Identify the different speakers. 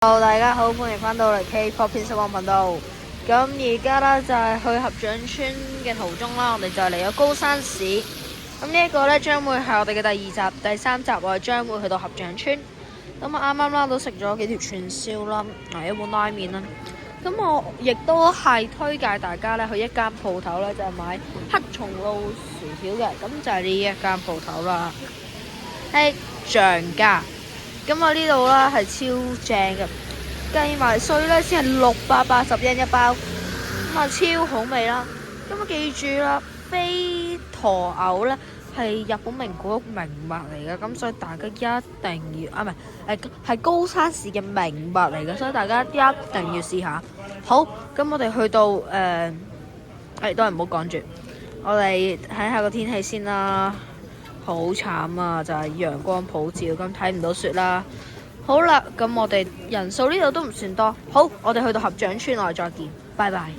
Speaker 1: Hello，大家好，歡迎翻到嚟 K-pop 偏食網頻道。咁而家呢，就係去合掌村嘅途中啦，我哋就嚟咗高山市。咁呢一個呢，將會係我哋嘅第二集、第三集，我哋將會去到合掌村。咁啊啱啱啦都食咗幾條串燒啦，一碗拉麵啦。咁我亦都係推介大家呢去一間鋪頭呢，就係買黑松露薯條嘅。咁就係呢一間鋪頭啦，係象家。咁我呢度啦係超正嘅，計埋稅呢先係680yen一包，咁啊超好味啦！咁啊記住啦，飛陀牛呢係日本名古屋名物嚟嘅，咁所以大家一定要唔係係高山市嘅名物嚟嘅，所以大家一定要試下。好，咁我哋去到都係唔好講住，我哋睇下個天氣先啦。好慘啊！就係陽光普照，咁睇唔到雪啦。好啦，咁我哋人數呢度都唔算多。好，我哋去到合掌村，我哋再見，拜拜。